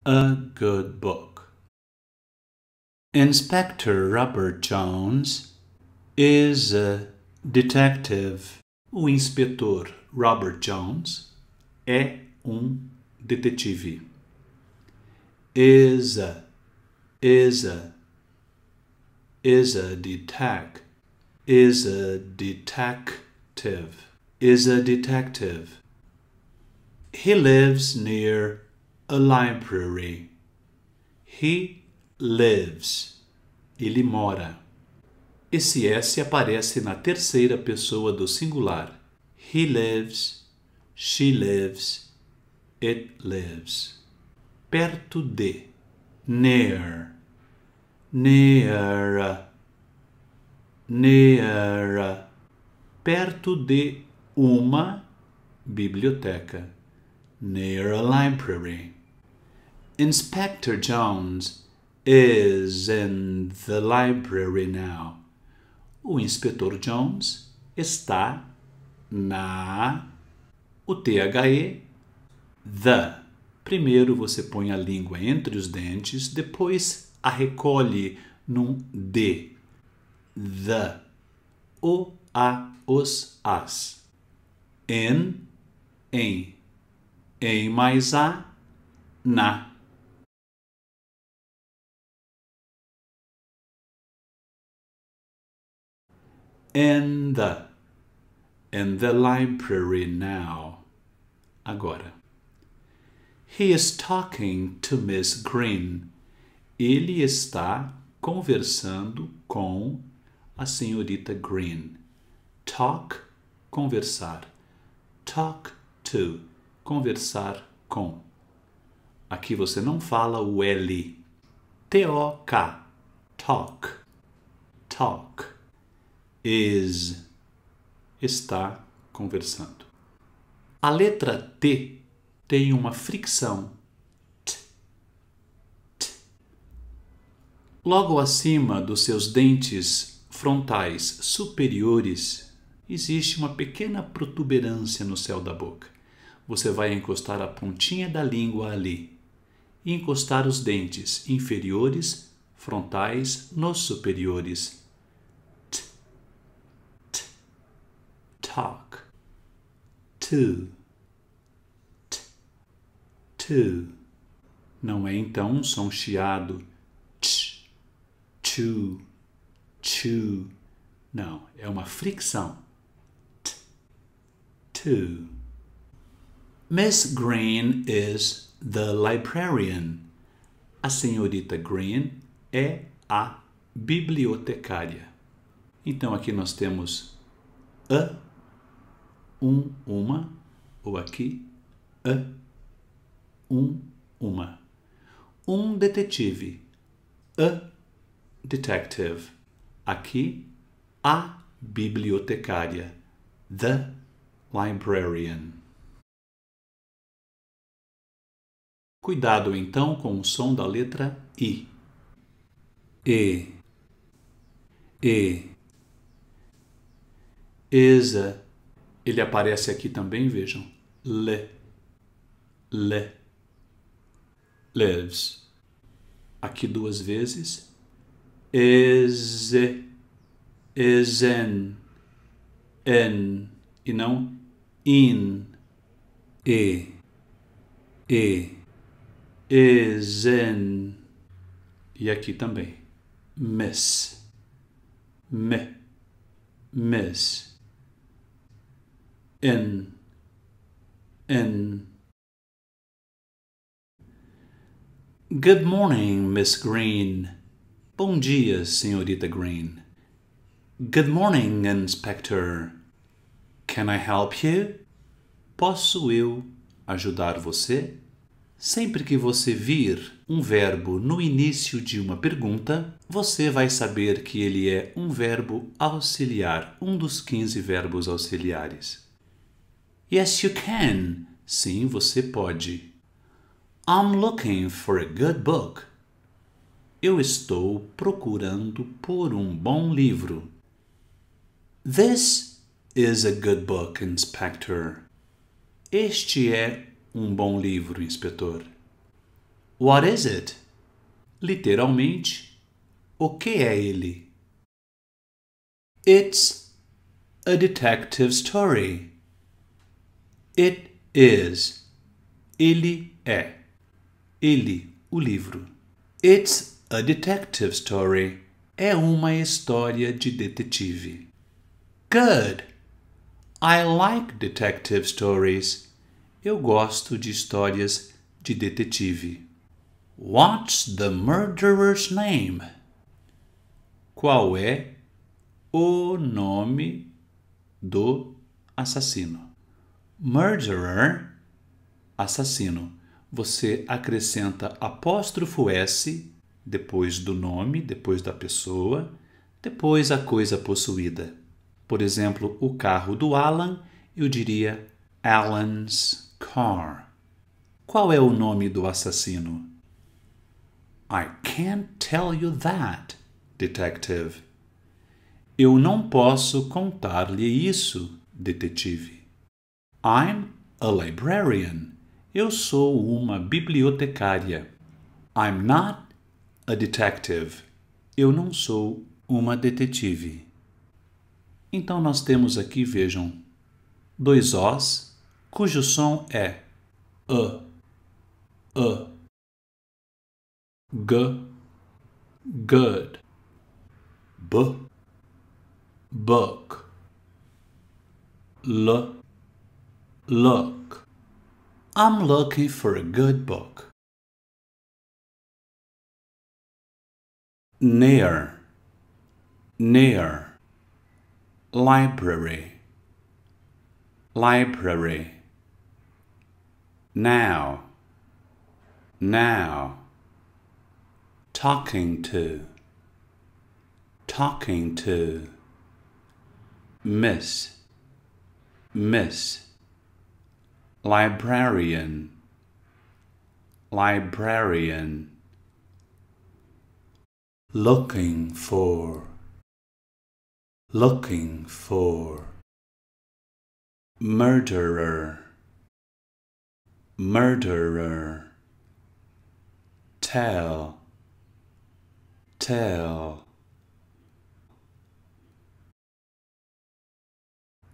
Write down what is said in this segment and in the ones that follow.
a good book. Inspector Robert Jones is a detective. O inspetor Robert Jones é detetive. Is a detective. Is a detective. He lives near a library. He lives. Ele mora. Esse S aparece na terceira pessoa do singular. He lives, she lives, it lives. Perto de. Near. Near. Near. Perto de uma biblioteca. Near a library. Inspector Jones is in the library now. O inspetor Jones está na... O THE, the. Primeiro você põe a língua entre os dentes, depois a recolhe num D. The. O, a, os, as. Em mais a, na. In the library now. Agora. He is talking to Miss Green. Ele está conversando com a senhorita Green. Talk, conversar. Talk to, conversar com. Aqui você não fala o L. T-O-K. Talk. Talk. Is. Está conversando. A letra T tem uma fricção. T. T. Logo acima dos seus dentes frontais superiores, existe uma pequena protuberância no céu da boca. Você vai encostar a pontinha da língua ali e encostar os dentes inferiores, frontais, nos superiores. T. T. Talk. To. T. To. Não é então um som chiado. Ch. Chu. Chu. Não, é uma fricção. T. To. Miss Green is the librarian. A senhorita Green é a bibliotecária. Então aqui nós temos a, uma, ou aqui a, uma. Um detetive. A detective. Aqui a bibliotecária. The librarian. Cuidado então com o som da letra I. E. Is a. Ele aparece aqui também, vejam. Le. Lives. Aqui duas vezes. Is in. E não in. E. Is in. E aqui também. Miss. Miss. In. Good morning, Miss Green. Bom dia, senhorita Green. Good morning, Inspector. Can I help you? Posso eu ajudar você? Sempre que você vir um verbo no início de uma pergunta, você vai saber que ele é um verbo auxiliar, um dos 15 verbos auxiliares. Yes, you can. Sim, você pode. I'm looking for a good book. Eu estou procurando por um bom livro. This is a good book, Inspector. Este é um bom livro, inspetor. What is it? Literalmente, o que é ele? It's a detective story. It is. Ele é. Ele, o livro. It's a detective story. É uma história de detetive. Good. I like detective stories. Eu gosto de histórias de detetive. What's the murderer's name? Qual é o nome do assassino? Murderer, assassino. Você acrescenta apóstrofo S depois do nome, depois da pessoa, depois a coisa possuída. Por exemplo, o carro do Alan, eu diria Alan's car. Qual é o nome do assassino? I can't tell you that, detective. Eu não posso contar-lhe isso, detetive. I'm a librarian. Eu sou uma bibliotecária. I'm not a detective. Eu não sou uma detetive. Então nós temos aqui, vejam, dois Os, cujo som é G, good, B, book, L, look. I'm looking for a good book. Near, near. Library, library. Now, now. Talking to, talking to. Miss, miss. Librarian, librarian. Looking for, looking for. Murderer, murderer. Tell, tell.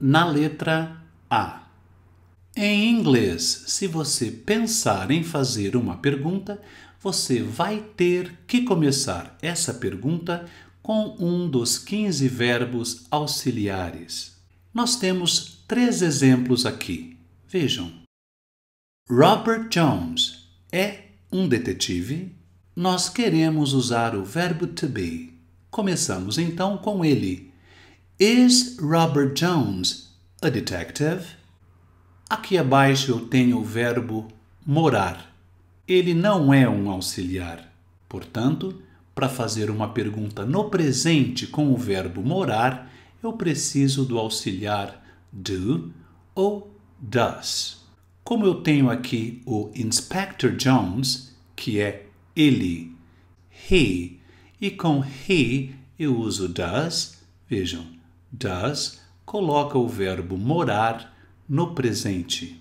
Na letra A. Em inglês, se você pensar em fazer uma pergunta, você vai ter que começar essa pergunta com um dos 15 verbos auxiliares. Nós temos 3 exemplos aqui. Vejam. Robert Jones é um detetive. Nós queremos usar o verbo to be. Começamos então com ele. Is Robert Jones a detective? Aqui abaixo eu tenho o verbo morar. Ele não é um auxiliar. Portanto, para fazer uma pergunta no presente com o verbo morar, eu preciso do auxiliar do ou does. Como eu tenho aqui o Inspector Jones, que é ele, he, e com he eu uso does, vejam, does coloca o verbo morar no presente.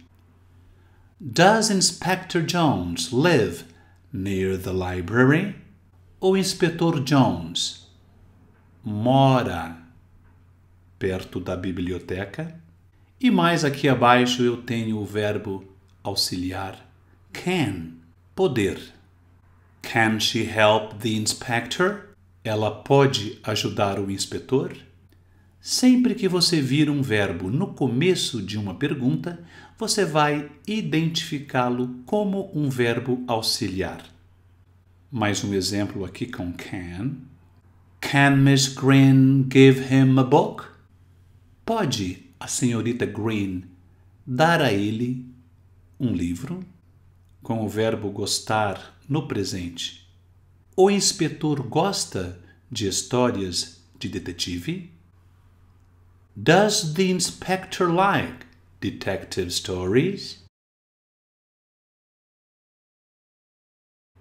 Does Inspector Jones live near the library? O Inspetor Jones mora perto da biblioteca? E mais aqui abaixo eu tenho o verbo auxiliar can, poder. Can she help the inspector? Ela pode ajudar o inspetor? Sempre que você vir um verbo no começo de uma pergunta, você vai identificá-lo como um verbo auxiliar. Mais um exemplo aqui com can. Can Miss Green give him a book? Pode a senhorita Green dar a ele um livro? Com o verbo gostar no presente. O inspetor gosta de histórias de detetive? Does the inspector like detective stories?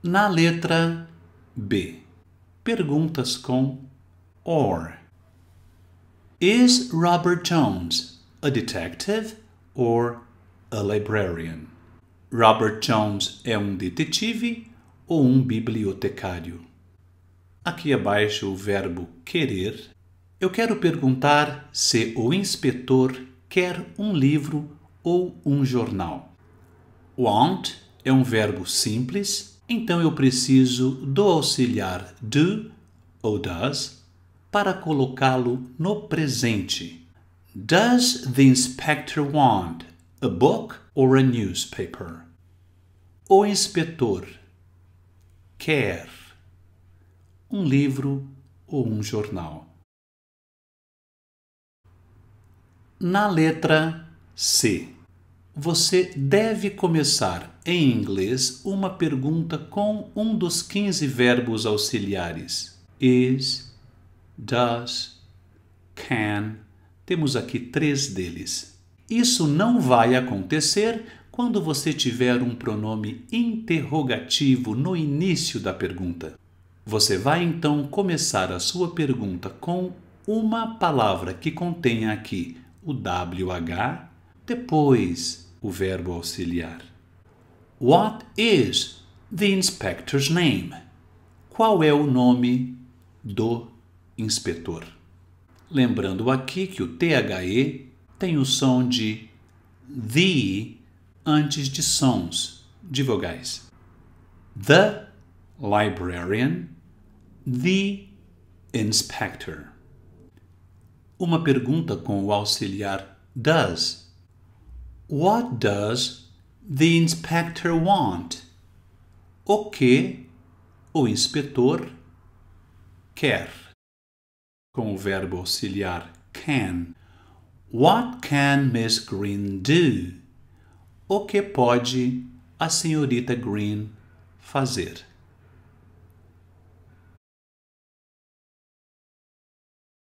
Na letra B, perguntas com or. Is Robert Jones a detective or a librarian? Robert Jones é um detetive ou um bibliotecário? Aqui abaixo o verbo querer. Eu quero perguntar se o inspetor quer um livro ou um jornal. Want é um verbo simples, então eu preciso do auxiliar do ou does para colocá-lo no presente. Does the inspector want a book or a newspaper? O inspetor quer um livro ou um jornal. Na letra C, você deve começar em inglês uma pergunta com um dos 15 verbos auxiliares. Is, does, can. Temos aqui 3 deles. Isso não vai acontecer quando você tiver um pronome interrogativo no início da pergunta. Você vai então começar a sua pergunta com uma palavra que contenha aqui o WH, depois o verbo auxiliar. What is the inspector's name? Qual é o nome do inspetor? Lembrando aqui que o THE tem o som de the antes de sons de vogais. The librarian, the inspector. Uma pergunta com o auxiliar does. What does the inspector want? O que o inspetor quer? Com o verbo auxiliar can. What can Miss Green do? O que pode a senhorita Green fazer?